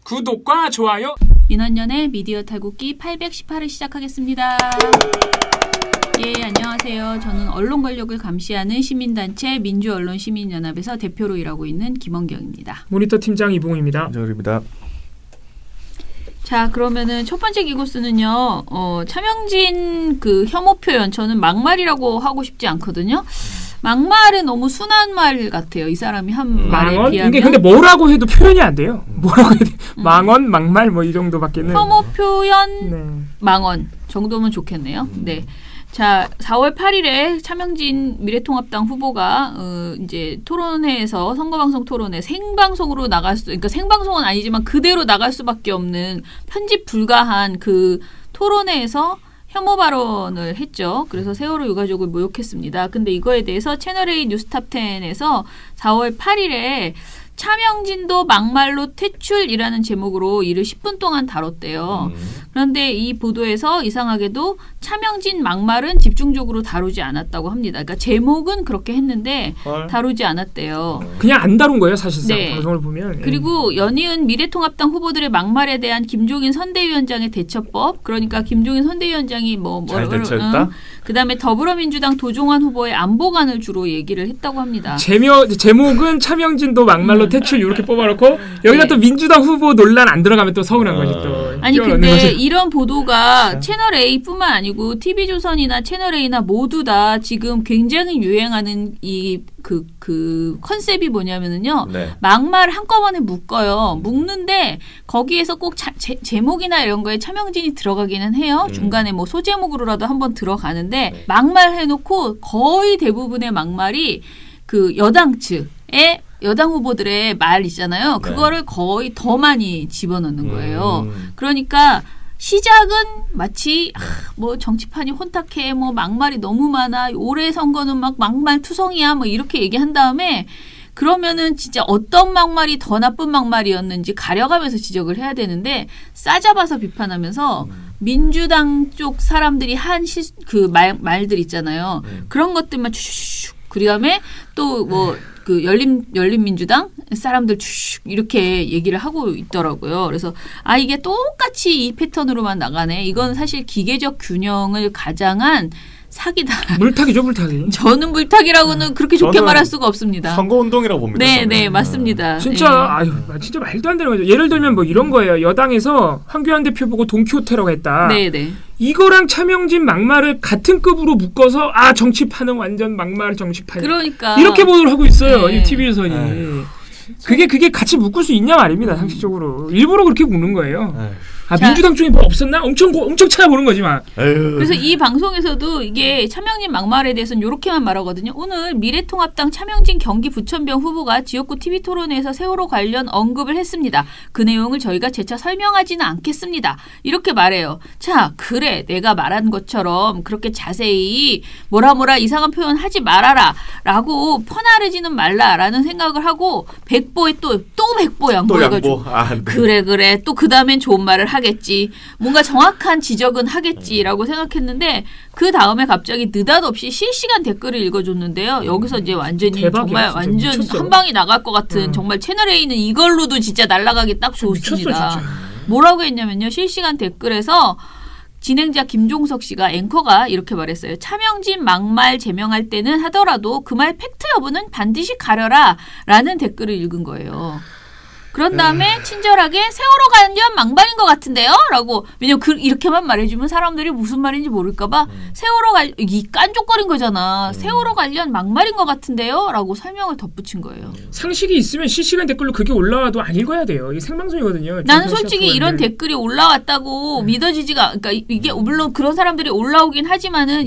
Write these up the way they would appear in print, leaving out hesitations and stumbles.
구독과 좋아요. 민원연의 미디어 탈곡기 818을 시작하겠습니다. 예, 안녕하세요. 저는 언론 권력을 감시하는 시민단체 민주언론시민연합에서 대표로 일하고 있는 김원경입니다. 모니터 팀장 이봉우입니다. 정일입니다. 자, 그러면은 첫 번째 기고스는요. 차명진 그 혐오 표현, 저는 막말이라고 하고 싶지 않거든요. 막말은 너무 순한 말 같아요. 이 사람이 한 말에 비하면. 이게 근데 뭐라고 해도 표현이 안 돼요. 뭐라고 해도 망언, 막말 뭐 이 정도밖에는. 혐오 표현, 네. 망언 정도면 좋겠네요. 네. 자, 4월 8일에 차명진 미래통합당 후보가 이제 토론회에서 선거방송 토론회 생방송으로 그러니까 생방송은 아니지만 그대로 나갈 수밖에 없는 편집 불가한 그 토론회에서 혐오 발언을 했죠. 그래서 세월호 유가족을 모욕했습니다. 근데 이거에 대해서 채널A 뉴스탑10에서 4월 8일에 차명진도 막말로 퇴출이라는 제목으로 이를 10분 동안 다뤘대요. 그런데 이 보도에서 이상하게도 차명진 막말은 집중적으로 다루지 않았다고 합니다. 그러니까 제목은 그렇게 했는데 다루지 않았대요. 그냥 안 다룬 거예요, 사실상. 네. 방송을 보면. 그리고 연이은 미래통합당 후보들의 막말에 대한 김종인 선대위원장의 대처법, 그러니까 김종인 선대위원장이 잘 대처했다? 그다음에 더불어민주당 도종환 후보의 안보관을 주로 얘기를 했다고 합니다. 제목은 차명진도 막말로 퇴출 이렇게 뽑아놓고 여기다 네. 또 민주당 후보 논란 안 들어가면 또 서운한 거지 또. 아니 근데 이런 보도가 채널A뿐만 아니고 TV조선이나 채널A나 모두 다 지금 굉장히 유행하는 그 컨셉이 뭐냐면은요. 네. 막말 한꺼번에 묶어요. 묶는데 거기에서 꼭 제목이나 이런 거에 차명진이 들어가기는 해요. 중간에 뭐 소제목으로라도 한번 들어가는데 네. 막말 해놓고 거의 대부분의 막말이 그 여당 측의 여당 후보들의 말 있잖아요. 그거를 거의 더 많이 집어넣는 거예요. 그러니까 시작은 마치 뭐 정치판이 혼탁해, 뭐 막말이 너무 많아, 올해 선거는 막 막말 투성이야, 뭐 이렇게 얘기한 다음에 그러면은 진짜 어떤 막말이 더 나쁜 막말이었는지 가려가면서 지적을 해야 되는데 싸잡아서 비판하면서 민주당 쪽 사람들이 한 그 말들 있잖아요. 그런 것들만 슉슉슉 그다음에 또 뭐 그 열린민주당 사람들 쭉 이렇게 얘기를 하고 있더라고요. 그래서 이게 똑같이 이 패턴으로만 나가네. 이건 사실 기계적 균형을 가장한 사기다. 물타기죠, 물타기. 저는 물타기라고는 그렇게 좋게 말할 수가 없습니다. 선거운동이라고 봅니다. 네, 맞습니다. 진짜 진짜 말도 안 되는 거죠. 예를 들면 뭐 이런 거예요. 여당에서 황교안 대표 보고 돈키호테라고 했다. 네. 이거랑 차명진 막말을 같은 급으로 묶어서 정치판은 완전 막말 정치판. 그러니까 이렇게 보도를 하고 있어요. 네. 이 TV조선이. 그게 같이 묶을 수 있냐 말입니다. 상식적으로. 일부러 그렇게 묶는 거예요. 민주당 쪽에 뭐 없었나? 엄청 찾아보는 거지 막. 그래서 이 방송에서도 이게 차명진 막말에 대해서는 이렇게만 말하거든요. 오늘 미래통합당 차명진 경기부천병 후보가 지역구 TV 토론회에서 세월호 관련 언급을 했습니다. 그 내용을 저희가 재차 설명하지는 않겠습니다. 이렇게 말해요. 자, 그래 내가 말한 것처럼 그렇게 자세히 뭐라 이상한 표현 하지 말아라 라고 퍼나르지는 말라라는 생각을 하고 백보에 또 백보 양보해가지고 그래 또 그 다음엔 좋은 말을 하겠지. 뭔가 정확한 지적은 하겠지라고 생각했는데 그 다음에 갑자기 느닷없이 실시간 댓글을 읽어줬는데요. 여기서 이제 완전히 대박이야, 정말 진짜. 완전 미쳤어. 한 방이 나갈 것 같은 정말 채널A는 이걸로도 진짜 날아가기 딱 좋습니다. 미쳤어, 진짜. 뭐라고 했냐면요. 실시간 댓글에서 진행자 김종석 씨가 앵커가 이렇게 말했어요. 차명진 막말 제명할 때는 하더라도 그 말 팩트 여부는 반드시 가려라 라는 댓글을 읽은 거예요. 그런 다음에 친절하게 세월호 관련 막말인 것 같은데요? 라고. 왜냐면 이렇게만 말해주면 사람들이 무슨 말인지 모를까봐 세월호 관련, 이 깐족거린 거잖아. 세월호 관련 막말인 것 같은데요? 라고 설명을 덧붙인 거예요. 상식이 있으면 실시간 댓글로 그게 올라와도 안 읽어야 돼요. 이게 생방송이거든요. 나는 솔직히 이런 댓글이 올라왔다고 믿어지지가, 그러니까 이게 물론 그런 사람들이 올라오긴 하지만은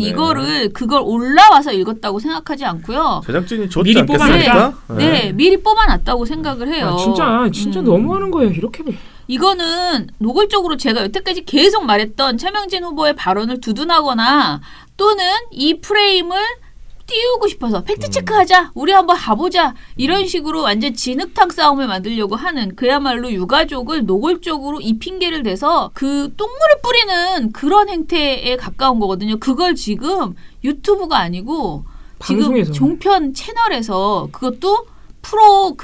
그걸 올라와서 읽었다고 생각하지 않고요. 제작진이 줬지 미리 않겠습니까? 네, 미리 뽑아놨다고 생각을 해요. 진짜 너무하는 거예요. 이렇게. 이거는 노골적으로 제가 여태까지 계속 말했던 차명진 후보의 발언을 두둔하거나 또는 이 프레임을 띄우고 싶어서 팩트체크하자. 우리 한번 가보자. 이런 식으로 완전 진흙탕 싸움을 만들려고 하는 그야말로 유가족을 노골적으로 이 핑계를 대서 그 똥물을 뿌리는 그런 행태에 가까운 거거든요. 그걸 지금 유튜브가 아니고 방송에서. 지금 종편 채널에서 그것도 프로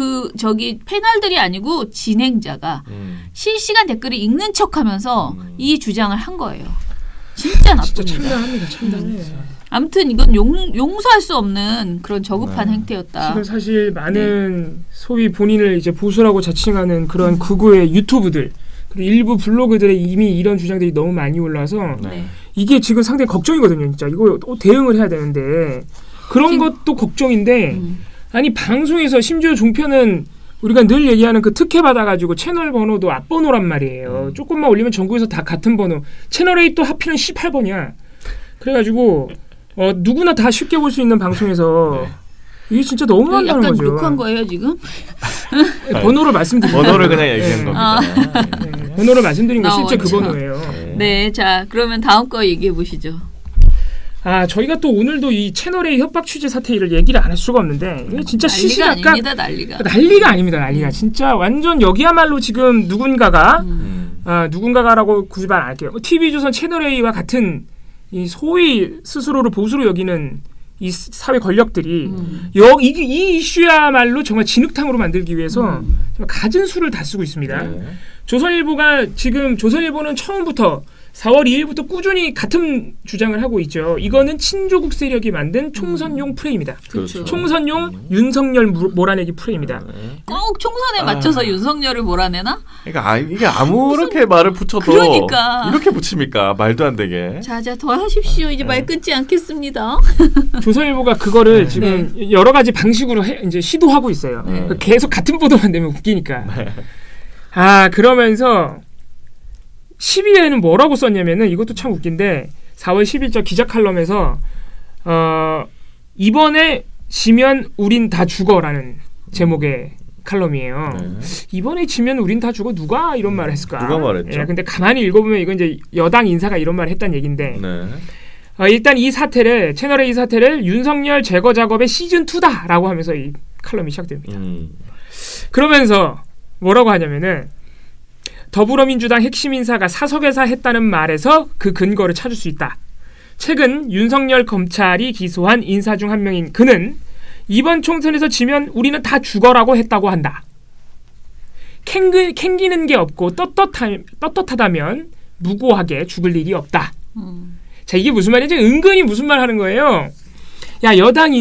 패널들이 아니고 진행자가 실시간 댓글을 읽는 척하면서 이 주장을 한 거예요. 진짜 나쁩니다. 진짜 참담합니다. 참담해. 아무튼 이건 용서할 수 없는 그런 저급한 행태였다. 지금 사실 많은 소위 본인을 이제 보수라고 자칭하는 그런 극우의 유튜브들 그리고 일부 블로그들에 이미 이런 주장들이 너무 많이 올라와서 이게 지금 상당히 걱정이거든요. 진짜 이거 대응을 해야 되는데 그런 것도 걱정인데 아니 방송에서 심지어 종편은 우리가 늘 얘기하는 그 특혜 받아가지고 채널 번호도 앞번호란 말이에요. 조금만 올리면 전국에서 다 같은 번호. 채널 A 또 하필은 18번이야. 그래가지고 누구나 다 쉽게 볼 수 있는 방송에서 이게 진짜 너무 한다는 거죠. 약간 욕한 거예요 지금? 번호를 말씀드린 번호를 그냥 얘기한 겁니다. 번호를 말씀드린 거 실제 그 번호예요. 네, 자 그러면 다음 거 얘기해 보시죠. 저희가 또 오늘도 이 채널의 협박 취재 사태를 얘기를 안 할 수가 없는데 이게 진짜 시시각각 난리가 아닙니다. 난리가 진짜 완전 여기야말로 지금 누군가가라고 굳이 말 안 할게요. TV조선 채널A와 같은 이 소위 스스로를 보수로 여기는 이 사회 권력들이 이 이슈야말로 정말 진흙탕으로 만들기 위해서 정말 갖은 수를 다 쓰고 있습니다. 조선일보는 처음부터 4월 2일부터 꾸준히 같은 주장을 하고 있죠. 이거는 친조국 세력이 만든 총선용 프레임이다. 그렇죠. 총선용 윤석열 몰아내기 프레임이다. 꼭 총선에 맞춰서 윤석열을 몰아내나? 그러니까 이게 아무렇게 말을 붙여도 이렇게 붙입니까? 말도 안 되게. 자, 더 하십시오. 이제 말 끊지 않겠습니다. 조선일보가 그거를 지금 여러 가지 방식으로 이제 시도하고 있어요. 계속 같은 보도만 내면 웃기니까. 그러면서 12회에는 뭐라고 썼냐면은 이것도 참 웃긴데 4월 10일자 기자 칼럼에서 이번에 지면 우린 다 죽어라는 제목의 칼럼이에요. 이번에 지면 우린 다 죽어 누가 이런 말을 했을까? 누가 말했죠? 근데 가만히 읽어보면 이건 이제 여당 인사가 이런 말을 했다는 얘긴데 일단 채널의 이 사태를 윤석열 제거 작업의 시즌2다라고 하면서 이 칼럼이 시작됩니다. 그러면서 뭐라고 하냐면은 더불어민주당 핵심 인사가 사석에서 했다는 말에서 그 근거를 찾을 수 있다. 최근 윤석열 검찰이 기소한 인사 중 한 명인 그는 이번 총선에서 지면 우리는 다 죽어라고 했다고 한다. 캥기는 게 없고 떳떳하다면 무고하게 죽을 일이 없다. 자, 이게 무슨 말이지? 은근히 무슨 말 하는 거예요. 여당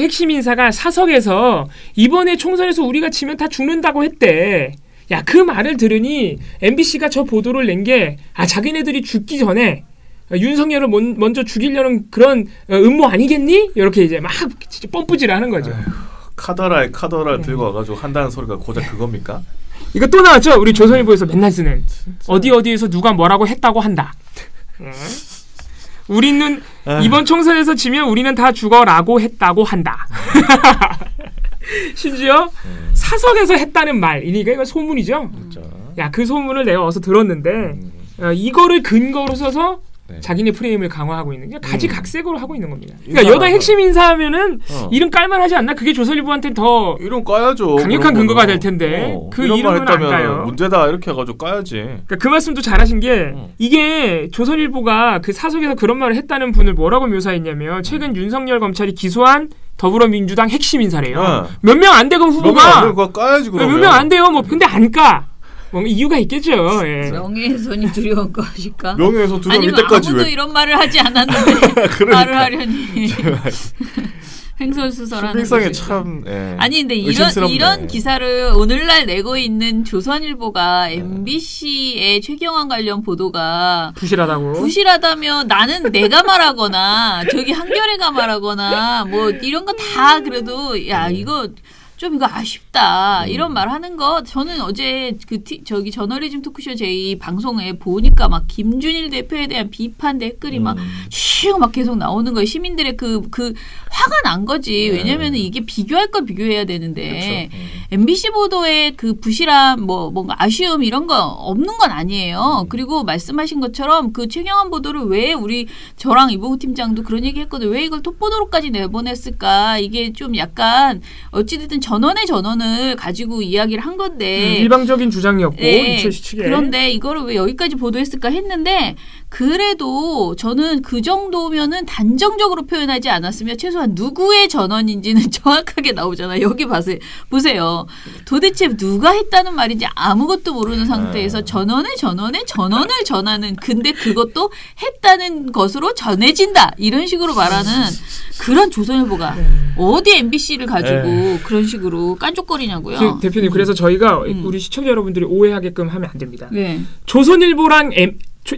핵심 인사가 사석에서 이번에 총선에서 우리가 지면 다 죽는다고 했대. 그 말을 들으니 MBC가 저 보도를 낸 게 자기네들이 죽기 전에 윤석열을 먼저 죽이려는 그런 음모 아니겠니? 이렇게 이제 막 진짜 뻔뿌질을 하는 거죠. 카더라에 들고 와가지고 한다는 소리가 고작 그겁니까? 이거 또 나왔죠? 우리 조선일보에서 맨날 쓰는 어디에서 누가 뭐라고 했다고 한다. 우리는 이번 총선에서 지면 우리는 다 죽어라고 했다고 한다. 심지어 사석에서 했다는 말이니까 이건 소문이죠. 그 소문을 내가 어디서 들었는데 이거를 근거로 써서 자기네 프레임을 강화하고 있는 게 가지각색으로 하고 있는 겁니다. 그러니까 여당 핵심 인사하면은 이름 깔만하지 않나? 그게 조선일보한테는 더 이름 까야죠. 강력한 근거가 될 텐데 그 이름은 안 까요. 문제다 이렇게 해가지고 까야지. 그러니까 그 말씀도 잘하신 게 이게 조선일보가 그 사석에서 그런 말을 했다는 분을 뭐라고 묘사했냐면 최근 윤석열 검찰이 기소한 더불어민주당 핵심 인사래요. 몇 명 안 되고 후보가 까야지 그러면. 몇 명 안 돼요. 근데 안 까. 뭔가 이유가 있겠죠. 명예훼손이 두려운 것일까? 명예훼손 두려운 이때까지 아무도 이런 말을 하지 않았는데 말을 하려니 횡설수설하는 신빙성이 참. 아니 근데 이런 기사를 오늘날 내고 있는 조선일보가 MBC의 최경환 관련 보도가 부실하다면 나는 내가 말하거나 저기 한겨레가 말하거나 뭐 이런 거 다 그래도 이거 아쉽다 이런 말 하는 거 저는 어제 저널리즘 토크쇼 제2 방송에 보니까 막 김준일 대표에 대한 비판 댓글이 막 계속 나오는 거예요. 시민들의 그 화가 난 거지. 왜냐면 이게 비교할 걸 비교해야 되는데 MBC 보도에 그 부실함 뭔가 아쉬움 이런 거 없는 건 아니에요. 그리고 말씀하신 것처럼 그 최경환 보도를 왜 저랑 이보우 팀장도 그런 얘기 했거든요. 왜 이걸 톱보도로까지 내보냈을까? 이게 좀 약간 어찌됐든 전원의 전원을 가지고 이야기를 한 건데 일방적인 주장이었고 네, 이철씨 측에. 그런데 이거를 왜 여기까지 보도했을까 했는데 그래도 저는 그 정도면은 단정적으로 표현하지 않았으면 최소한 누구의 전원인지는 정확하게 나오잖아요. 여기 보세요. 도대체 누가 했다는 말인지 아무것도 모르는 상태에서 전원을 전하는 근데 그것도 했다는 것으로 전해진다. 이런 식으로 말하는 그런 조선일보가 어디 MBC를 가지고 그런 식으로 깐족거리냐고요. 대표님 그래서 저희가 우리 시청자 여러분들이 오해하게끔 하면 안 됩니다. 네. 조선일보랑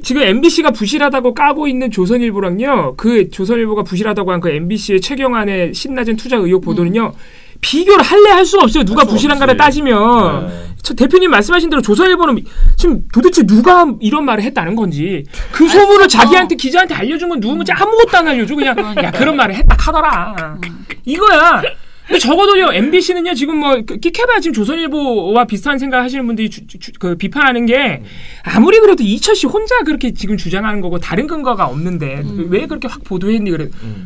지금 MBC가 부실하다고 까고 있는 조선일보랑요. 그 조선일보가 부실하다고 한 그 MBC의 최경환의 신낮은 투자 의혹 보도는요. 비교를 할 수가 없어요. 누가 부실한가를 따지면. 대표님 말씀하신 대로 조선일보는 지금 도대체 누가 이런 말을 했다는 건지 그 소문을 자기한테 기자한테 알려준 건 누군지 아무것도 안 알려줘. 그냥 야 그런 말을 했다 하더라. 이거야. 근데 적어도요 MBC는요 지금 뭐 끼케봐 지금 조선일보와 비슷한 생각 하시는 분들이 그 비판하는 게 아무리 그래도 이철씨 혼자 그렇게 지금 주장하는 거고 다른 근거가 없는데 왜 그렇게 확 보도했니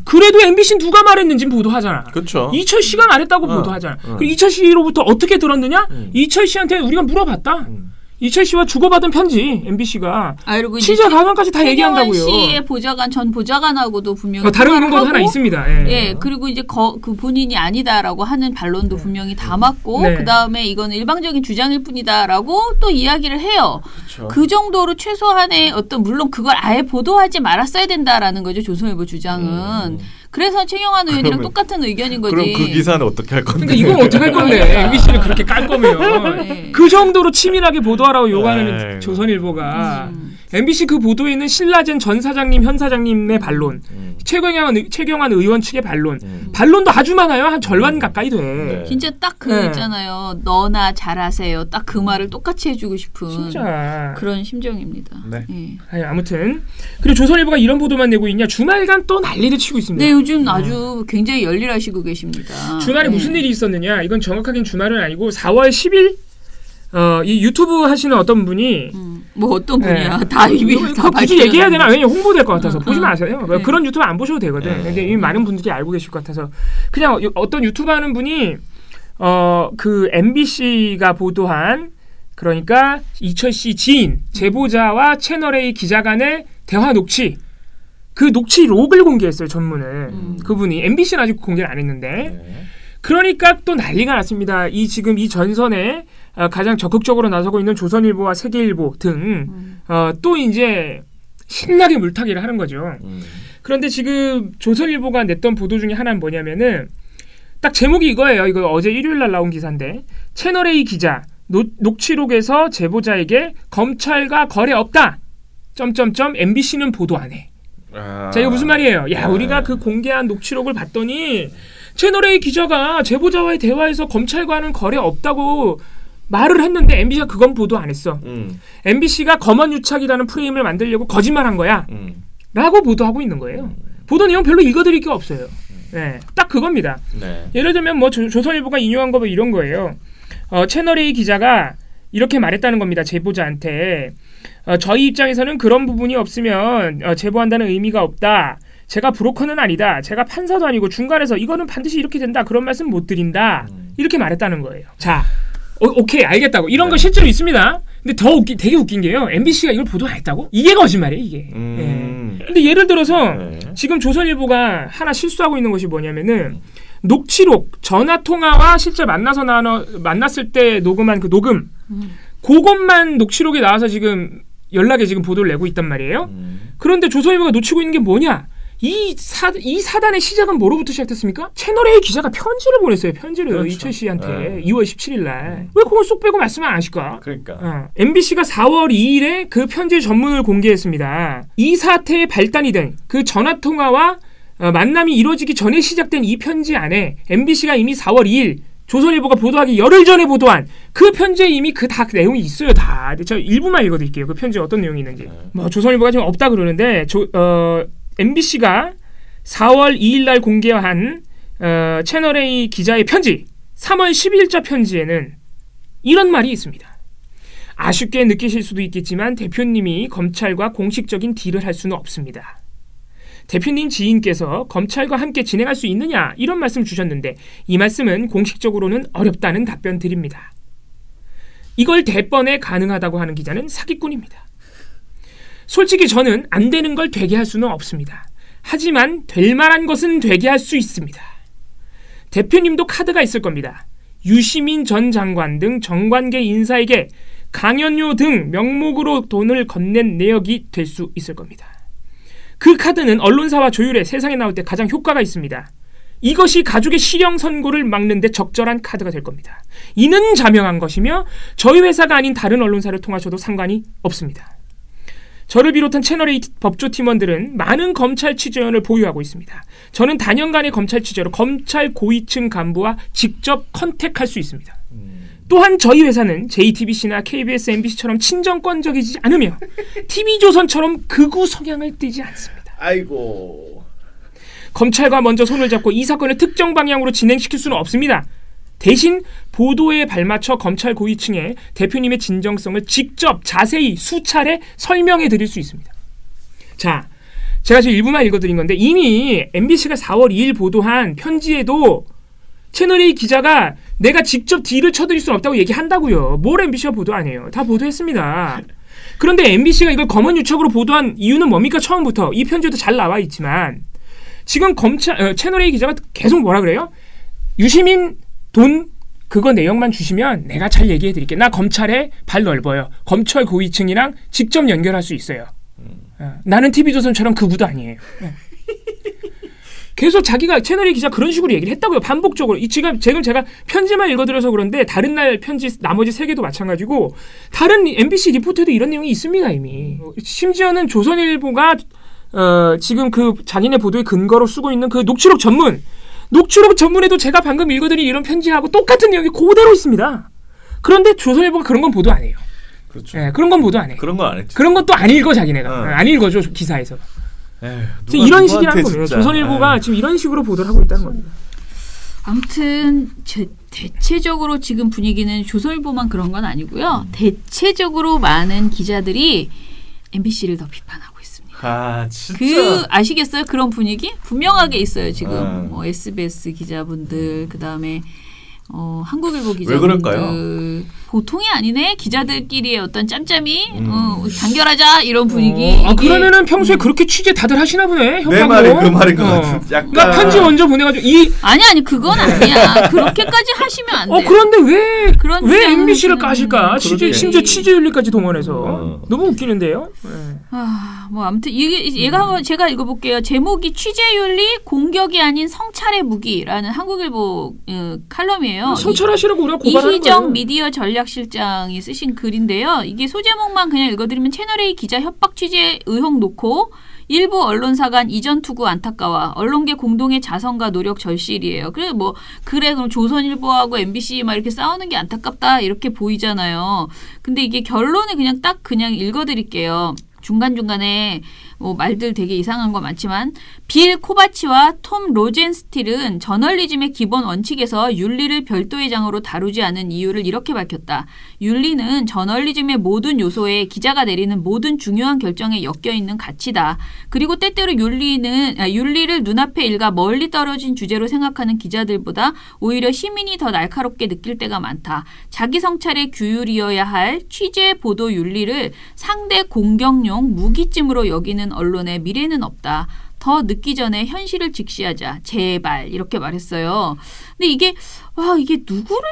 그래도 MBC는 누가 말했는지 보도하잖아. 그렇죠. 이철씨가 말했다고 보도하잖아. 그리고 이철씨로부터 어떻게 들었느냐? 이철씨한테 우리가 물어봤다. 이철씨와 주고받은 편지 MBC가 취재 과정까지 다 얘기한다고요. 씨의 전 보좌관하고도 분명히 다른 근거도 하나 있습니다. 예, 그리고 이제 그 본인이 아니다라고 하는 반론도 분명히 담았고 그 다음에 이거는 일방적인 주장일 뿐이다라고 또 이야기를 해요. 그렇죠. 그 정도로 최소한의 어떤 물론 그걸 아예 보도하지 말았어야 된다라는 거죠. 조선일보 주장은. 그래서 최경환 의원이랑 똑같은 의견인 거지. 그럼 그 기사는 어떻게 할 건데? 그러니까 이건 어떻게 할 건데? MBC를 그렇게 깔 거면 그 정도로 치밀하게 보도하라고 요구하는 조선일보가 MBC 그 보도에 있는 신라젠 전 사장님, 현 사장님의 반론, 최경환 의원 측의 반론도 아주 많아요. 한 절반 가까이 돼. 진짜 딱 있잖아요. 너나 잘하세요. 딱 그 말을 똑같이 해주고 싶은 진짜. 그런 심정입니다. 아무튼 그리고 조선일보가 이런 보도만 내고 있냐? 주말간 또 난리를 치고 있습니다. 네, 요즘 아주 굉장히 열일하시고 계십니다. 주말에 무슨 일이 있었느냐? 이건 정확하게는 주말은 아니고 4월 10일 이 유튜브 하시는 어떤 분이 뭐 어떤 분이야? 다 굳이 얘기해야 되나? 왜냐면 홍보될 것 같아서 보지 마세요. 그런 유튜브 안 보셔도 되거든. 근데 이미 많은 분들이 알고 계실 것 같아서 그냥 어떤 유튜브 하는 분이 그 MBC가 보도한 그러니까 이철씨 지인 제보자와 채널A 기자 간의 대화 녹취 그 녹취록을 공개했어요. 전문을. 그분이 MBC는 아직 공개를 안 했는데 그러니까 또 난리가 났습니다. 지금 이 전선에 가장 적극적으로 나서고 있는 조선일보와 세계일보 등 또 이제 신나게 물타기를 하는 거죠. 그런데 지금 조선일보가 냈던 보도 중에 하나는 뭐냐면은 딱 제목이 이거예요. 이거 어제 일요일 날 나온 기사인데 채널A 기자 녹취록에서 제보자에게 검찰과 거래 없다. MBC는 보도 안 해. 자 이거 무슨 말이에요? 야 우리가 그 공개한 녹취록을 봤더니 채널A 기자가 제보자와의 대화에서 검찰과는 거래 없다고 말을 했는데 MBC가 그건 보도 안 했어. MBC가 검언유착이라는 프레임을 만들려고 거짓말한 거야. 라고 보도하고 있는 거예요. 보도 내용 별로 읽어드릴 게 없어요. 네, 딱 그겁니다. 예를 들면 뭐 조선일보가 인용한 거 뭐 이런 거예요. 채널A 기자가 이렇게 말했다는 겁니다. 제보자한테. 저희 입장에서는 그런 부분이 없으면 제보한다는 의미가 없다. 제가 브로커는 아니다. 제가 판사도 아니고 중간에서 이거는 반드시 이렇게 된다. 그런 말씀 못 드린다. 이렇게 말했다는 거예요. 자, 오케이 알겠다고. 이런 거 실제로 있습니다. 근데 되게 웃긴 게요. MBC가 이걸 보도 안 했다고? 이게 거짓말이에요. 이게. 근데 예를 들어서 지금 조선일보가 하나 실수하고 있는 것이 뭐냐면은 녹취록, 전화통화와 실제 만났을 때 녹음한 그 녹음 그것만 녹취록에 나와서 지금 연락에 지금 보도를 내고 있단 말이에요. 그런데 조선일보가 놓치고 있는 게 뭐냐? 이 사단의 시작은 뭐로부터 시작됐습니까? 채널A 기자가 편지를 보냈어요. 편지를 그렇죠. 이철 씨한테 2월 17일 날. 왜 그걸 쏙 빼고 말씀을 안 하실까? 그러니까. MBC가 4월 2일에 그 편지 전문을 공개했습니다. 이 사태의 발단이 된 그 전화통화와 만남이 이루어지기 전에 시작된 이 편지 안에 MBC가 이미 4월 2일 조선일보가 보도하기 열흘 전에 보도한 그 편지에 이미 그 내용이 있어요. 다. 저 일부만 읽어드릴게요. 그 편지에 어떤 내용이 있는지. 뭐 조선일보가 지금 없다 그러는데 MBC가 4월 2일 날 공개한 채널A 기자의 편지 3월 10일자 편지에는 이런 말이 있습니다. 아쉽게 느끼실 수도 있겠지만 대표님이 검찰과 공식적인 딜을 할 수는 없습니다. 대표님 지인께서 검찰과 함께 진행할 수 있느냐 이런 말씀 주셨는데 이 말씀은 공식적으로는 어렵다는 답변 드립니다. 이걸 대번에 가능하다고 하는 기자는 사기꾼입니다. 솔직히 저는 안 되는 걸 되게 할 수는 없습니다. 하지만 될 만한 것은 되게 할 수 있습니다. 대표님도 카드가 있을 겁니다. 유시민 전 장관 등 정관계 인사에게 강연료 등 명목으로 돈을 건넨 내역이 될 수 있을 겁니다. 그 카드는 언론사와 조율에 세상에 나올 때 가장 효과가 있습니다. 이것이 가족의 실형 선고를 막는 데 적절한 카드가 될 겁니다. 이는 자명한 것이며 저희 회사가 아닌 다른 언론사를 통하셔도 상관이 없습니다. 저를 비롯한 채널A 법조 팀원들은 많은 검찰 취재원을 보유하고 있습니다. 저는 단연간의 검찰 취재로 검찰 고위층 간부와 직접 컨택할 수 있습니다. 또한 저희 회사는 JTBC나 KBS, MBC처럼 친정권적이지 않으며 TV조선처럼 극우 성향을 띠지 않습니다. 아이고. 검찰과 먼저 손을 잡고 이 사건을 특정 방향으로 진행시킬 수는 없습니다. 대신 보도에 발맞춰 검찰 고위층에 대표님의 진정성을 직접 자세히 수차례 설명해 드릴 수 있습니다. 자, 제가 지금 일부만 읽어드린 건데 이미 MBC가 4월 2일 보도한 편지에도 채널A 기자가 내가 직접 딜을 쳐드릴 수는 없다고 얘기한다고요. 뭘 MBC가 보도 안 해요. 다 보도했습니다. 그런데 MBC가 이걸 검언 유착으로 보도한 이유는 뭡니까? 처음부터 이 편지에도 잘 나와 있지만 지금 채널A 기자가 계속 뭐라 그래요? 유시민 돈 그거 내용만 주시면 내가 잘 얘기해 드릴게. 나 검찰에 발 넓어요. 검찰 고위층이랑 직접 연결할 수 있어요. 나는 TV조선처럼 극우도 아니에요. 계속 자기가 채널A 기자 그런 식으로 얘기를 했다고요. 반복적으로. 지금 제가 편지만 읽어드려서 그런데 다른 날 편지 나머지 3개도 마찬가지고 다른 MBC 리포트에도 이런 내용이 있습니다. 이미. 심지어는 조선일보가 지금 그 자기네 보도의 근거로 쓰고 있는 그 녹취록 전문에도 제가 방금 읽어드린 이런 편지하고 똑같은 내용이 그대로 있습니다. 그런데 조선일보가 그런 건 보도 안 해요. 그렇죠. 네, 그런 건 보도 안 해. 그런 건 안 했지. 그런 것도 안 읽어 자기네가. 안 읽어줘 기사에서. 에휴, 이런 식이라는 거예요. 조선일보가 지금 이런 식으로 보도를 하고 있다는 겁니다. 아무튼 대체적으로 지금 분위기는 조선일보만 그런 건 아니고요. 대체적으로 많은 기자들이 MBC를 더 비판하고 있습니다. 아, 진짜. 아시겠어요? 그런 분위기? 분명하게 있어요. 지금 뭐 SBS 기자분들, 그다음에 한국일보 기자분들. 왜 그럴까요? 보통이 아니네. 기자들끼리의 어떤 짬짬이 단결하자 이런 분위기. 그러면은 평소에 그렇게 취재 다들 하시나 보네. 협박으로. 내 말이 그 말인 것 같은. 약간. 그러니까 편지 먼저 보내가지고 아니 그건 아니야. 그렇게까지 하시면 안 돼. 그런데 왜 MBC를 까실까? 심지어 취재윤리까지 동원해서 너무 웃기는데요. 뭐 아무튼 얘가 한번 제가 읽어볼게요. 제목이 취재윤리 공격이 아닌 성찰의 무기라는 한국일보 칼럼이에요. 성찰하시라고 우리가 고발하는 거예요. 이희정 미디어 전략실장이 쓰신 글인데요. 이게 소제목만 그냥 읽어드리면 채널A 기자 협박 취재 의혹 놓고 일부 언론사 간 이전 투구 안타까워 언론계 공동의 자성과 노력 절실이에요. 그럼 조선일보하고 MBC 막 이렇게 싸우는 게 안타깝다 이렇게 보이잖아요. 근데 이게 결론을 그냥 읽어드릴게요. 중간중간에 말들 되게 이상한 거 많지만 빌 코바치와 톰 로젠스틸은 저널리즘의 기본 원칙에서 윤리를 별도의 장으로 다루지 않은 이유를 이렇게 밝혔다. 윤리는 저널리즘의 모든 요소에 기자가 내리는 모든 중요한 결정에 엮여있는 가치다. 그리고 때때로 윤리를 눈앞의 일과 멀리 떨어진 주제로 생각하는 기자들보다 오히려 시민이 더 날카롭게 느낄 때가 많다. 자기 성찰의 규율이어야 할 취재 보도 윤리를 상대 공격용 무기쯤으로 여기는 언론의 미래는 없다. 더 늦기 전에 현실을 직시하자. 제발 이렇게 말했어요. 근데 이게 누구를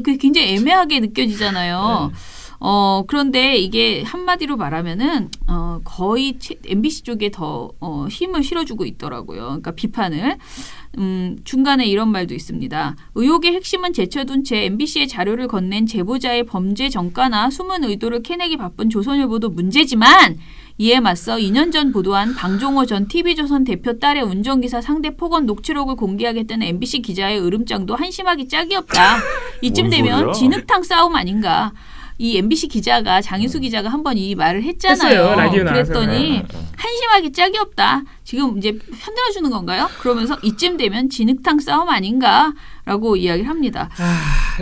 그게 굉장히 애매하게 느껴지잖아요. 그런데 이게 한마디로 말하면은 거의 MBC 쪽에 더 힘을 실어주고 있더라고요. 그러니까 비판을. 중간에 이런 말도 있습니다. 의혹의 핵심은 제쳐둔 채 MBC의 자료를 건넨 제보자의 범죄 전과나 숨은 의도를 캐내기 바쁜 조선일보도 문제지만 이에 맞서 2년 전 보도한 방종호 전 TV조선 대표 딸의 운전기사 상대 폭언 녹취록을 공개하겠다는 MBC 기자의 으름장도 한심하기 짝이 없다. 이쯤 되면 진흙탕 싸움 아닌가. 이 MBC 기자가 장인수 기자가 한번 이 말을 했잖아요. 라디오 그랬더니 한심하기 짝이 없다. 지금 이제 편들어주는 건가요? 그러면서 이쯤 되면 진흙탕 싸움 아닌가라고 이야기를 합니다.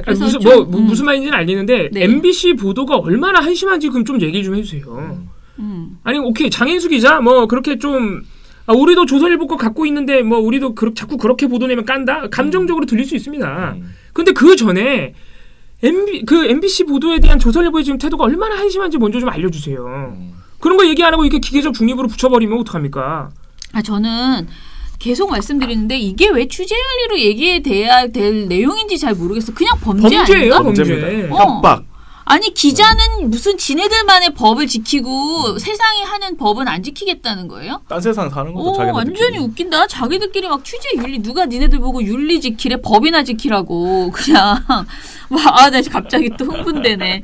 그래서 무슨 말인지는 알겠는데 네. MBC 보도가 얼마나 한심한지 그럼 좀 얘기 좀 해주세요. 아니 오케이 장인수 기자 그렇게 좀 우리도 조선일보 거 갖고 있는데 뭐 우리도 자꾸 그렇게 보도내면 깐다? 감정적으로 들릴 수 있습니다. 근데 그 전에 MBC 보도에 대한 조선일보의 지금 태도가 얼마나 한심한지 먼저 좀 알려주세요. 그런 거 얘기 안 하고 이렇게 기계적 중립으로 붙여버리면 어떡합니까? 저는 계속 말씀드리는데 이게 왜 취재윤리로 얘기해야 될 내용인지 잘 모르겠어. 그냥 범죄예요, 아닌가? 범죄입니다. 협박. 아니 기자는 무슨 지네들만의 법을 지키고 세상이 하는 법은 안 지키겠다는 거예요? 딴 세상 사는 거죠. 자기네들끼리. 완전히 웃긴다. 자기들끼리 막 취재윤리 누가 니네들 보고 윤리 지키래 법이나 지키라고 그냥 나 갑자기 또 흥분되네.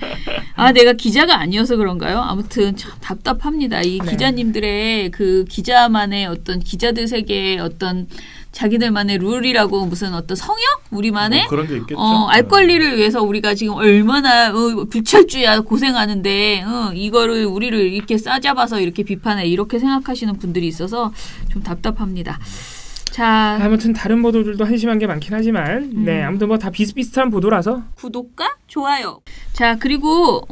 내가 기자가 아니어서 그런가요? 아무튼 참 답답합니다. 이 기자님들의 그 기자만의 어떤 기자들 세계의 어떤 자기들만의 룰이라고 무슨 어떤 성역? 우리만의 그런 게 있겠죠. 알 권리를 위해서 우리가 지금 얼마나 불철주야 고생하는데 이거를 우리를 이렇게 싸잡아서 이렇게 비판해 이렇게 생각하시는 분들이 있어서 좀 답답합니다. 자, 아무튼 다른 보도들도 한심한 게 많긴 하지만 아무튼 뭐 다 비슷비슷한 보도라서 구독과 좋아요. 자, 그리고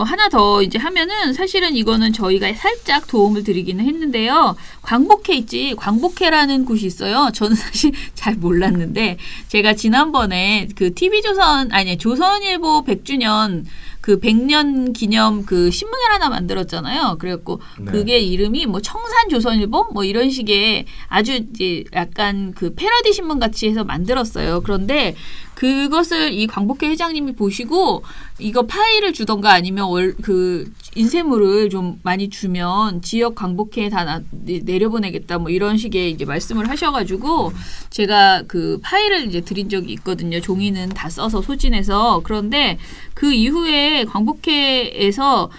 하나 더 이제 하면은 사실은 이거는 저희가 살짝 도움을 드리기는 했는데요. 광복회 있지. 광복회라는 곳이 있어요. 저는 사실 잘 몰랐는데 제가 지난번에 그 조선일보 100주년 그 100년 기념 그 신문을 하나 만들었잖아요. 그래갖고 그게 이름이 뭐 청산조선일보 뭐 이런 식의 아주 이제 약간 그 패러디 신문 같이 해서 만들었어요. 그런데 그것을 이 광복회 회장님이 보시고 이거 파일을 주던가 아니면 그 인쇄물을 좀 많이 주면 지역 광복회에 다 내려보내겠다 뭐 이런 식의 이제 말씀을 하셔가지고 제가 그 파일을 이제 드린 적이 있거든요. 종이는 다 써서 소진해서. 그런데 그 이후에 광복회에서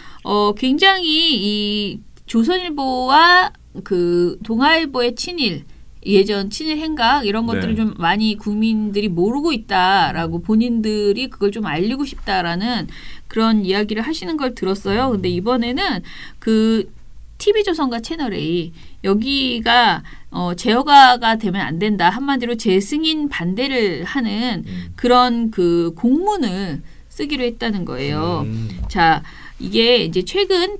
굉장히 이 조선일보와 그 동아일보의 친일 예전 친일 행각 이런 것들을 좀 많이 국민들이 모르고 있다라고 본인들이 그걸 좀 알리고 싶다라는 그런 이야기를 하시는 걸 들었어요. 근데 이번에는 그 TV조선과 채널A 여기가 제어가가 되면 안 된다. 한마디로 재승인 반대를 하는 그런 그 공문을 쓰기로 했다는 거예요. 자, 이게 이제 최근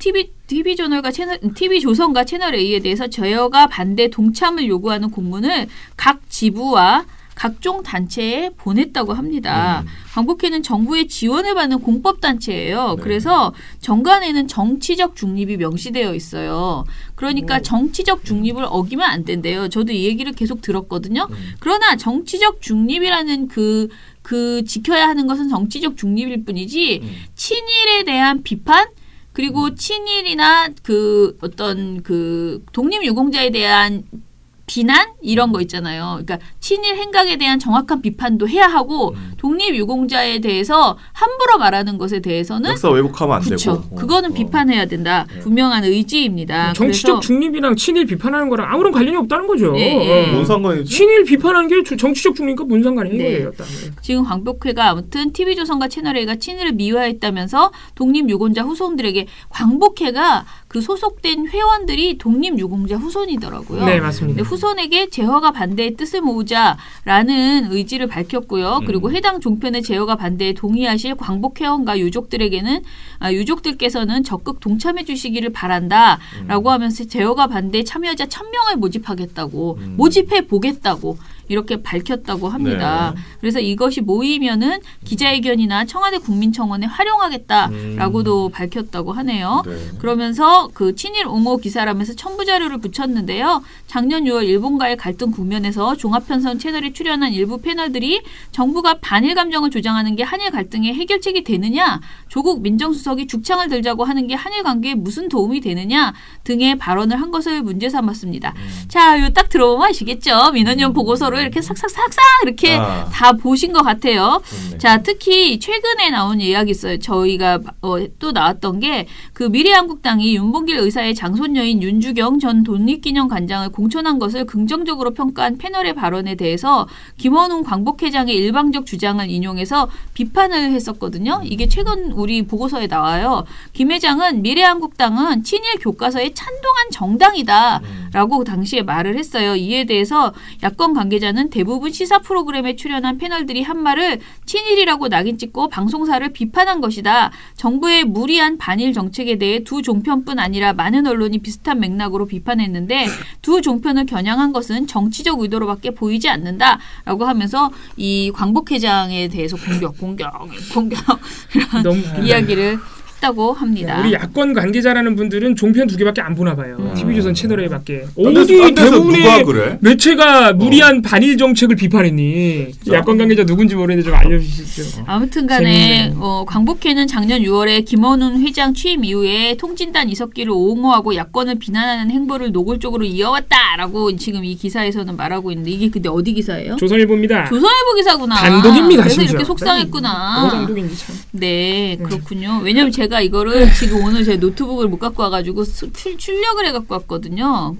TV조선과 채널A에 대해서 제어가 반대 동참을 요구하는 공문을 각 지부와 각종 단체에 보냈다고 합니다. 광복회는 정부의 지원을 받는 공법단체예요. 그래서 정관에는 정치적 중립이 명시되어 있어요. 그러니까 정치적 중립을 어기면 안 된대요. 저도 이 얘기를 계속 들었거든요. 그러나 정치적 중립이라는 그 지켜야 하는 것은 정치적 중립일 뿐이지 친일에 대한 비판 그리고 친일이나 그 어떤 그 독립유공자에 대한 비난 이런 거 있잖아요. 그러니까 친일 행각에 대한 정확한 비판도 해야 하고 독립유공자에 대해서 함부로 말하는 것에 대해서는 역사 왜곡하면 안 그쵸. 되고. 그거는 비판해야 된다. 분명한 의지입니다. 정치적 중립이랑 친일 비판하는 거랑 아무런 관련이 없다는 거죠. 뭔 상관이지? 친일 비판하는 게 정치적 중립과 뭔 상관이 이거예요. 지금 광복회가 아무튼 TV조선과 채널A가 친일을 미화했다면서 독립유공자 후손들에게 광복회가 그 소속된 회원들이 독립유공자 후손이더라고요. 네, 맞습니다. 후손에게 제허가 반대의 뜻을 모으자라는 의지를 밝혔고요. 그리고 해당 종편의 제허가 반대에 동의하실 광복회원과 유족들께서는 적극 동참해 주시기를 바란다라고 하면서 제허가 반대에 참여자 1000명을 모집해 보겠다고 이렇게 밝혔다고 합니다. 그래서 이것이 모이면은 기자회견이나 청와대 국민청원에 활용하겠다라고도 밝혔다고 하네요. 그러면서 그 친일 옹호 기사라면서 첨부 자료를 붙였는데요. 작년 6월 일본과의 갈등 국면에서 종합편성 채널에 출연한 일부 패널들이 정부가 반일 감정을 조장하는 게 한일 갈등의 해결책이 되느냐, 조국 민정수석이 죽창을 들자고 하는 게 한일 관계에 무슨 도움이 되느냐 등의 발언을 한 것을 문제 삼았습니다. 자, 이거 딱 들어보면 아시겠죠? 민원연 보고서를 이렇게 싹싹싹싹 이렇게 다 보신 것 같아요. 자, 특히 최근에 나온 이야기 있어요. 저희가 또 나왔던 게 그 미래한국당이 윤봉길 의사의 장손녀인 윤주경 전 독립기념관장을 공천한 것을 긍정적으로 평가한 패널의 발언에 대해서 김원웅 광복회장의 일방적 주장을 인용해서 비판을 했었거든요. 이게 최근 우리 보고서에 나와요. 김 회장은 미래한국당은 친일 교과서에 찬동한 정당이다라고 당시에 말을 했어요. 이에 대해서 야권 관계자 기자는 대부분 시사 프로그램에 출연한 패널들이 한 말을 친일이라고 낙인 찍고 방송사를 비판한 것이다. 정부의 무리한 반일 정책에 대해 두 종편뿐 아니라 많은 언론이 비슷한 맥락으로 비판했는데 두 종편을 겨냥한 것은 정치적 의도로밖에 보이지 않는다라고 하면서 이 광복회장에 대해서 공격 이런 이야기를 했다고 합니다. 우리 야권 관계자라는 분들은 종편 2개밖에 안 보나 봐요. TV조선 채널A밖에. 어디 대부분의 그래? 매체가 무리한 반일 정책을 비판했니? 야권 관계자 누군지 모르는데 좀 알려주시죠. 아무튼간에 광복회는 작년 6월에 김원훈 회장 취임 이후에 통진단 이석기를 옹호하고 야권을 비난하는 행보를 노골적으로 이어왔다라고 지금 이 기사에서는 말하고 있는데 이게 근데 어디 기사예요? 조선일보입니다. 조선일보 기사구나. 단독입니다. 그래서 심지어. 이렇게 속상했구나. 단독인지 참. 네, 그렇군요. 왜냐면 제가 이거를 지금 오늘 제 노트북을 못 갖고 와가지고 출력을 해갖고 왔거든요.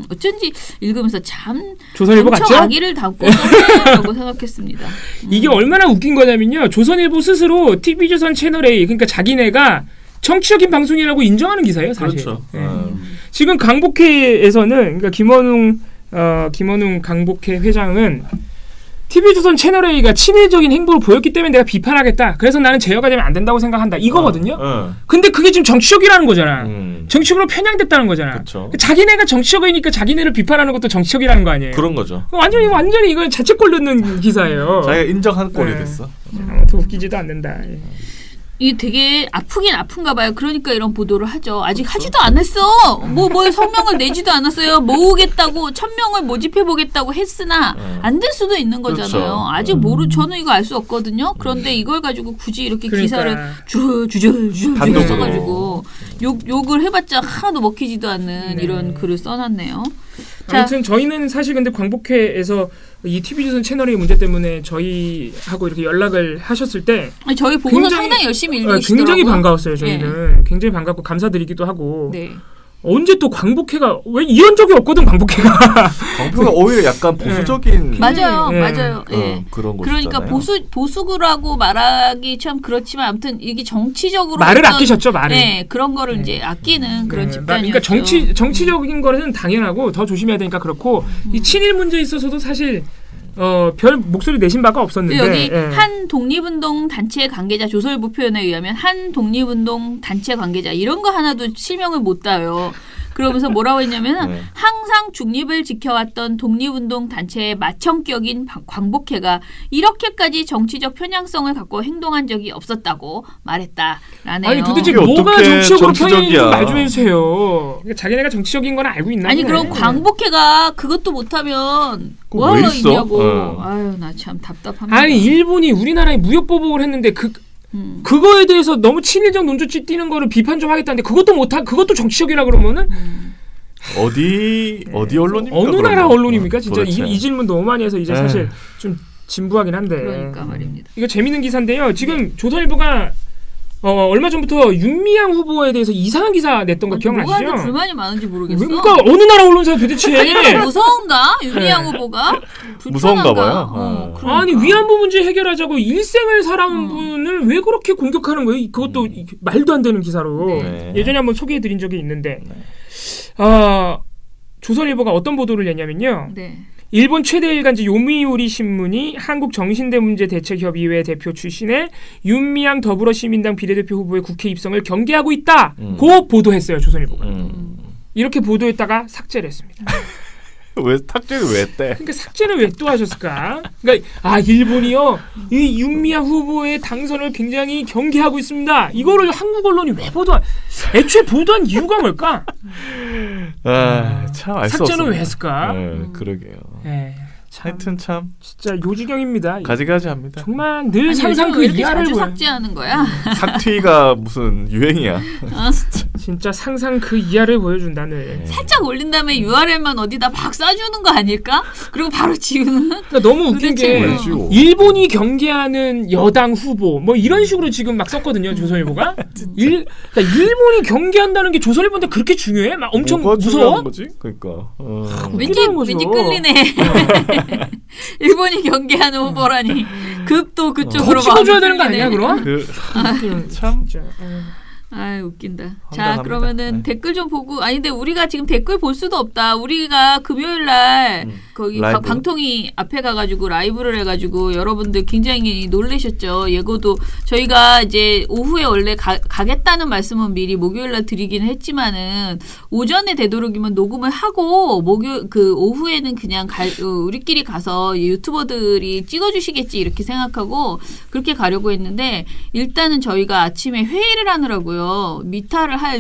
어쩐지 읽으면서 참 조선일보 엄청 같죠? 악의를 담고 썼다고 생각했습니다. 이게 얼마나 웃긴 거냐면요. 조선일보 스스로 TV조선 채널A 그러니까 자기네가 정치적인 방송이라고 인정하는 기사예요. 사실. 그렇죠. 지금 강복회에서는 그러니까 김원웅 강복회 회장은 TV조선 채널A가 친일적인 행보를 보였기 때문에 내가 비판하겠다. 그래서 나는 제어가 되면 안 된다고 생각한다. 이거거든요. 근데 그게 지금 정치적이라는 거잖아. 정치적으로 편향됐다는 거잖아. 그쵸. 자기네가 정치적이니까 자기네를 비판하는 것도 정치적이라는 거 아니에요. 그런 거죠. 완전히 이거 자책골 넣는 기사예요. 자기가 인정한 꼴이 됐어. 아무튼 웃기지도 않는다. 이게 되게 아프긴 아픈가 봐요. 그러니까 이런 보도를 하죠. 아직 하지도 않았어. 뭐 성명을 내지도 않았어요. 모으겠다고 1000명을 모집해보겠다고 했으나 안 될 수도 있는 거잖아요. 아직 저는 이거 알 수 없거든요. 그런데 이걸 가지고 굳이 이렇게 기사를 주저주저 써가지고 욕을 해봤자 하나도 먹히지도 않는 이런 글을 써놨네요. 아무튼 저희는 사실 근데 광복회에서 이 TV조선 채널의 문제 때문에 저희하고 이렇게 연락을 하셨을 때 저희 보고서 상당히 열심히 읽으시더라고요. 굉장히 반가웠어요. 저희는 굉장히 반갑고 감사드리기도 하고 네. 언제 또 광복회가 왜 이런 적이 없거든 광복회가. 광복회가 오히려 약간 보수적인 맞아요. 그런 거 그러니까 보수구라고 말하기 참 그렇지만 아무튼 이게 정치적으로 말을 아끼셨죠 말을. 네 그런 거를 이제 아끼는 그런 집단이었죠. 그러니까 정치적인 거는 당연하고 더 조심해야 되니까 그렇고 이 친일 문제에 있어서도 사실 별 목소리 내신 바가 없었는데 여기 한 독립운동 단체 관계자 조선일보 표현에 의하면 한 독립운동 단체 관계자 이런 거 하나도 실명을 못 따요. 그러면서 뭐라고 했냐면 항상 중립을 지켜왔던 독립운동 단체의 맏형격인 광복회가 이렇게까지 정치적 편향성을 갖고 행동한 적이 없었다고 말했다라네요. 아니 도대체 뭐가 정치적으로 편향인지 말 좀 해주세요. 그러니까 자기네가 정치적인 건 알고 있나 아니 그럼 광복회가 그것도 못하면 뭐하러 있냐고. 아유 나 참 답답합니다. 아니 일본이 우리나라에 무역보복을 했는데 그거에 대해서 너무 친일적 논조치 띄는 거를 비판 좀 하겠다는데 그것도 정치적이라 그러면은 어디 언론입니까? 어느 나라 언론입니까? 진짜 도대체. 이 질문 너무 많이 해서 이제 사실 좀 진부하긴 한데. 그러니까 말입니다. 이거 재밌는 기사인데요. 지금 조선일보가 얼마 전부터 윤미향 후보에 대해서 이상한 기사 냈던 거 기억나시죠? 누구한테 불만이 많은지 모르겠어. 그러니까 어느 나라 언론사 도대체. 아니 무서운가? 윤미향 후보가? 무서운가 봐요. 아니 위안부 문제 해결하자고 일생을 살아온 분을 왜 그렇게 공격하는 거예요? 그것도 말도 안 되는 기사로. 예전에 한번 소개해드린 적이 있는데 조선일보가 어떤 보도를 냈냐면요. 일본 최대 일간지 요미우리 신문이 한국정신대문제대책협의회 대표 출신의 윤미향 더불어시민당 비례대표 후보의 국회 입성을 경계하고 있다고 보도했어요. 조선일보가. 이렇게 보도했다가 삭제를 했습니다. 왜 삭제를 왜 떼? 그러니까 삭제를 왜 또 하셨을까? 그러니까 일본이요 이 윤미향 후보의 당선을 굉장히 경계하고 있습니다. 이거를 한국 언론이 왜 애초에 보도한 이유가 뭘까? 참 알 수 없어. 삭제는 왜 했을까? 그러게요. 하여튼 참 진짜 요지경입니다. 가지가지합니다. 정말 늘 상상 그 이하를 자주 삭제하는 거야. 삭튀가 무슨 유행이야. 진짜 상상 그 이하를 보여준다는. 살짝 올린 다음에 URL만 어디다 박 쏴주는 거 아닐까? 그리고 바로 지우는. 그러니까 너무 웃긴 게 일본이 경계하는 여당 후보 뭐 이런 식으로 지금 막 썼거든요. 조선일보가. 그러니까 일본이 경계한다는 게 조선일보인데 그렇게 중요해? 막 엄청 무서워? 거지? 그러니까. 왠지 끌리네. 일본이 경계하는 후보라니 급도 그쪽으로 더 찍어줘야 되는 거 아니야 그럼? 참 웃긴다. 황당합니다. 자 그러면은 댓글 좀 보고 근데 우리가 지금 댓글 볼 수도 없다. 우리가 금요일날 거기 방통위 앞에 가가지고 라이브를 해가지고 여러분들 굉장히 놀라셨죠. 예고도 저희가 이제 오후에 원래 가겠다는 말씀은 미리 목요일날 드리긴 했지만은 오전에 되도록이면 녹음을 하고 오후에는 그냥 우리끼리 가서 유튜버들이 찍어주시겠지 이렇게 생각하고 그렇게 가려고 했는데 일단은 저희가 아침에 회의를 하느라고요.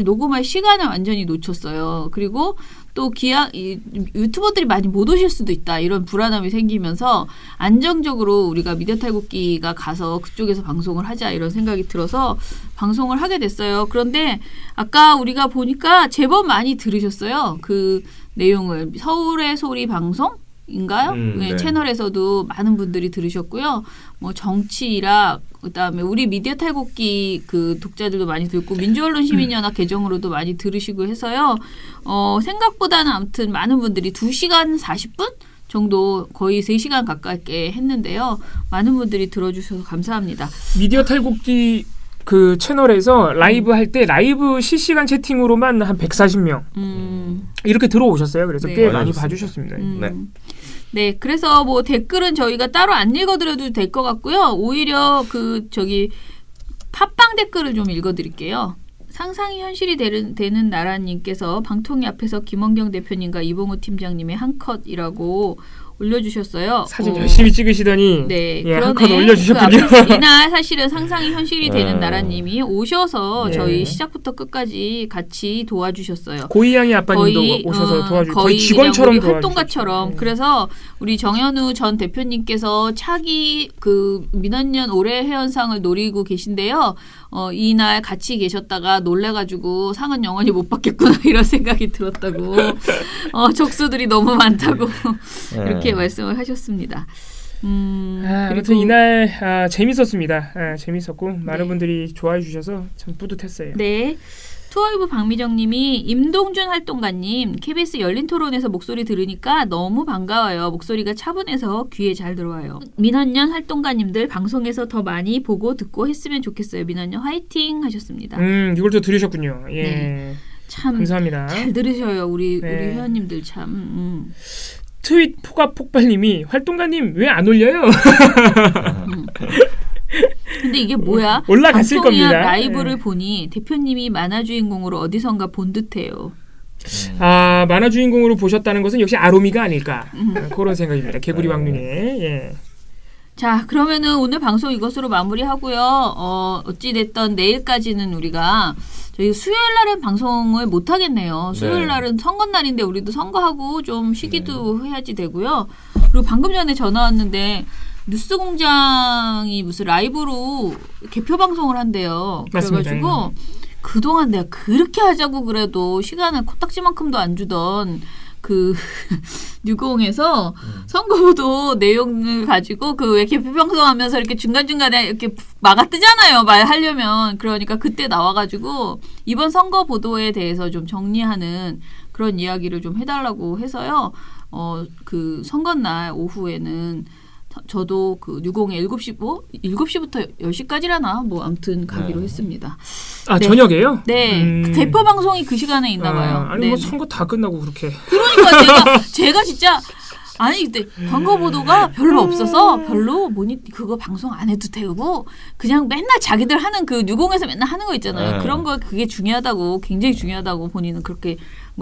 녹음할 시간을 완전히 놓쳤어요. 그리고 또 유튜버들이 많이 못 오실 수도 있다. 이런 불안함이 생기면서 안정적으로 우리가 미디어 탈곡기가 가서 그쪽에서 방송을 하자 이런 생각이 들어서 방송을 하게 됐어요. 그런데 아까 우리가 보니까 제법 많이 들으셨어요. 그 내용을. 서울의 소리 방송? 인가요? 네. 채널에서도 많은 분들이 들으셨고요. 뭐 정치 일학 그다음에 우리 미디어 탈곡기 그 독자들도 많이 듣고 민주언론 시민연합 계정으로도 많이 들으시고 해서요. 생각보다는 아무튼 많은 분들이 2시간 40분 정도 거의 3시간 가깝게 했는데요. 많은 분들이 들어주셔서 감사합니다. 미디어 탈곡기 그 채널에서 라이브 할 때 라이브 실시간 채팅으로만 한 140명 이렇게 들어오셨어요. 그래서 꽤 많이 봐주셨습니다. 네, 그래서 뭐 댓글은 저희가 따로 안 읽어드려도 될 것 같고요. 오히려 팟빵 댓글을 좀 읽어드릴게요. 상상이 현실이 되는 나라님께서 방통위 앞에서 김원경 대표님과 이봉우 팀장님의 한 컷이라고 올려주셨어요. 사진 열심히 찍으시더니 네, 한 컷 올려주셨군요. 이날 사실은 상상이 현실이 되는 나라님이 오셔서 저희 시작부터 끝까지 같이 도와주셨어요. 고이양이 아빠님도 오셔서 도와주고 거의 직원처럼 도와주셨어요. 활동가처럼. 그래서 우리 정현우 전 대표님께서 차기 민원연 올해 회원상을 노리고 계신데요. 이날 같이 계셨다가 놀래가지고 상은 영원히 못 받겠구나 이런 생각이 들었다고. 적수들이 너무 많다고 이렇게 말씀을 하셨습니다. 아무튼 이날 재밌었습니다. 재밌었고 많은 분들이 좋아해 주셔서 참 뿌듯했어요. 네. 투어이브 박미정님이 임동준 활동가님 KBS 열린토론에서 목소리 들으니까 너무 반가워요. 목소리가 차분해서 귀에 잘 들어와요. 민원연 활동가님들 방송에서 더 많이 보고 듣고 했으면 좋겠어요. 민원연 화이팅 하셨습니다. 이걸 또 들으셨군요. 예. 네. 참 감사합니다. 잘 들으셔요. 우리 회원님들 참. 트윗 폭발님이 활동가님 왜 안 올려요? 근데 이게 뭐야? 올라갔을 겁니다. 라이브를 보니 대표님이 만화 주인공으로 어디선가 본 듯해요. 만화 주인공으로 보셨다는 것은 역시 아로미가 아닐까 그런 생각입니다. 개구리 왕눈에. 예. 자, 그러면은 오늘 방송 이것으로 마무리하고요. 어찌됐든 내일까지는 우리가 저희 수요일 날은 방송을 못 하겠네요. 수요일 날은 선거날인데 우리도 선거하고 좀 쉬기도 해야지 되고요. 그리고 방금 전에 전화 왔는데 뉴스공장이 무슨 라이브로 개표 방송을 한대요. 그래가지고 그동안 내가 그렇게 하자고 그래도 시간을 코딱지만큼도 안 주던 뉴공에서 선거보도 내용을 가지고 왜 개표 방송하면서 이렇게 중간중간에 이렇게 막아 뜨잖아요. 말하려면. 그러니까 그때 나와가지고 이번 선거 보도에 대해서 좀 정리하는 그런 이야기를 좀 해달라고 해서요. 선거날 오후에는 저도 뉴공에 7시부터 10시까지라나 아무튼 가기로 했습니다. 저녁에요? 네. 대표 방송이 그 시간에 있나 봐요. 아니 선거 다 끝나고 그렇게. 그러니까 제가 진짜 그때 선거 보도가 별로 없어서 별로 그거 방송 안 해도 되고 그냥 맨날 자기들 하는 뉴공에서 맨날 하는 거 있잖아요. 그런 거 그게 굉장히 중요하다고 본인은 그렇게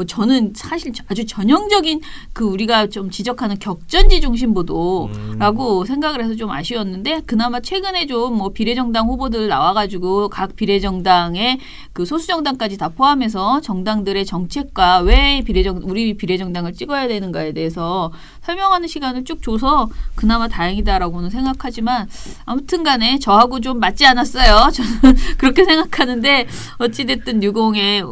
저는 사실 아주 전형적인 우리가 좀 지적하는 격전지 중심 보도라고 생각을 해서 좀 아쉬웠는데 그나마 최근에 좀 비례정당 후보들 나와가지고 각 비례정당의 소수정당까지 다 포함해서 정당들의 정책과 왜 우리 비례정당을 찍어야 되는가에 대해서 설명하는 시간을 쭉 줘서 그나마 다행이다라고는 생각하지만 아무튼 간에 저하고 좀 맞지 않았어요. 저는 그렇게 생각하는데 어찌됐든 뉴공의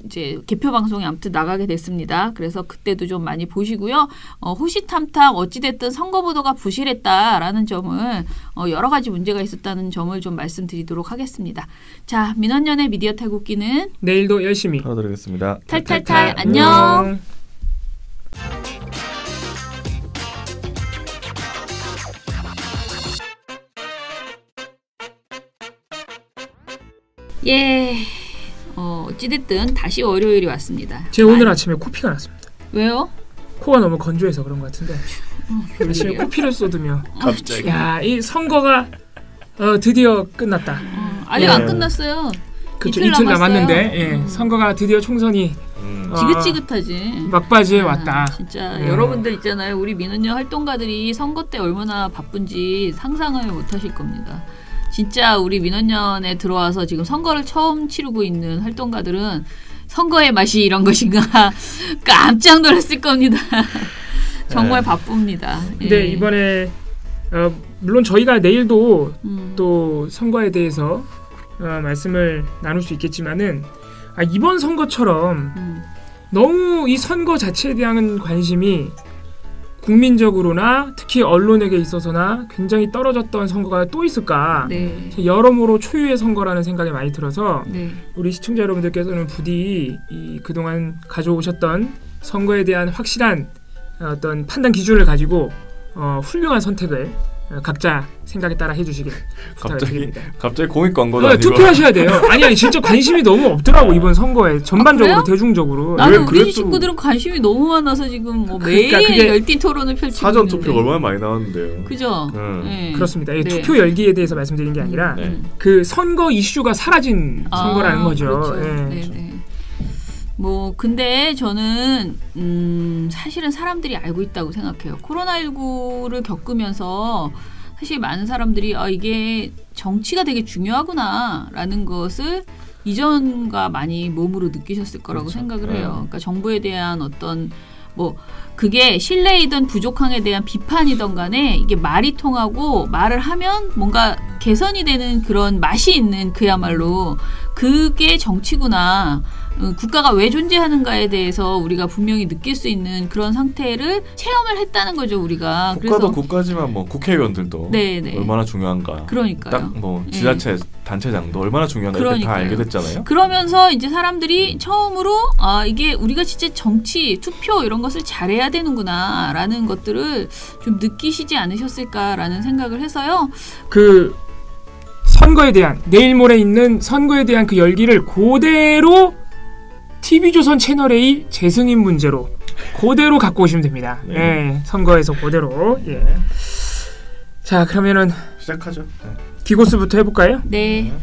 이제 개표 방송이 아무튼 나가게 됐습니다. 그래서 그때도 좀 많이 보시고요. 호시탐탐 어찌됐든 선거 보도가 부실했다라는 점을 여러 가지 문제가 있었다는 점을 좀 말씀드리도록 하겠습니다. 자, 민원연의 미디어 탈곡기는 내일도 열심히 하도록하겠습니다. 탈탈탈 안녕. 예. 어찌됐든 다시 월요일이 왔습니다. 제가 오늘 아침에 코피가 났습니다. 왜요? 코가 너무 건조해서 그런 것 같은데 아침에 코피를 쏟으며 갑자기 이 선거가 드디어 끝났다. 아직 안 끝났어요. 그렇죠. 이틀 남았는데 선거가 드디어 총선이 지긋지긋하지. 막바지에 왔다. 진짜 여러분들 있잖아요. 우리 민원연 활동가들이 선거 때 얼마나 바쁜지 상상을 못하실 겁니다. 진짜 우리 민원연에 들어와서 지금 선거를 처음 치르고 있는 활동가들은 선거의 맛이 이런 것인가 깜짝 놀랐을 겁니다. 정말 바쁩니다. 근데 이번에 물론 저희가 내일도 또 선거에 대해서 말씀을 나눌 수 있겠지만은 이번 선거처럼 너무 이 선거 자체에 대한 관심이 국민적으로나 특히 언론에게 있어서나 굉장히 떨어졌던 선거가 또 있을까? 여러모로 초유의 선거라는 생각이 많이 들어서 우리 시청자 여러분들께서는 부디 이 그동안 가져오셨던 선거에 대한 확실한 어떤 판단 기준을 가지고 훌륭한 선택을 각자 생각에 따라 해주시길 부탁드립니다. 갑자기 공익 광고도 아니고 투표하셔야 돼요. 아니 진짜 관심이 너무 없더라고 이번 선거에 전반적으로 대중적으로. 나는 우리 식구들은 관심이 너무 많아서 지금 매일 열띤 토론을 펼치고 사전 있는데. 투표 얼마나 많이 나왔는데요. 그죠? 그렇습니다. 투표 열기에 대해서 말씀드린 게 아니라 그 선거 이슈가 사라진 선거라는 거죠. 그렇죠. 근데 저는 사실은 사람들이 알고 있다고 생각해요. 코로나19를 겪으면서 사실 많은 사람들이 이게 정치가 되게 중요하구나라는 것을 이전과 많이 몸으로 느끼셨을 거라고 생각을 해요. 그러니까 정부에 대한 어떤 그게 신뢰이든 부족함에 대한 비판이든 간에 이게 말이 통하고 말을 하면 뭔가 개선이 되는 그런 맛이 있는 그야말로 그게 정치구나. 국가가 왜 존재하는가에 대해서 우리가 분명히 느낄 수 있는 그런 상태를 체험을 했다는 거죠, 우리가. 국가도 국가지만 국회의원들도 얼마나 중요한가. 그러니까요. 딱 지자체 단체장도 얼마나 중요한가 이렇게 다 알게 됐잖아요. 그러면서 이제 사람들이 처음으로 이게 우리가 진짜 정치, 투표 이런 것을 잘해야 되는구나라는 것들을 좀 느끼시지 않으셨을까라는 생각을 해서요. 선거에 대한 내일 모레 있는 선거에 대한 그 열기를 그대로 TV조선 채널A 재승인 문제로 그대로 갖고 오시면 됩니다. 선거에서 그대로. 자, 그러면은 시작하죠. 기고스부터 해볼까요? 네.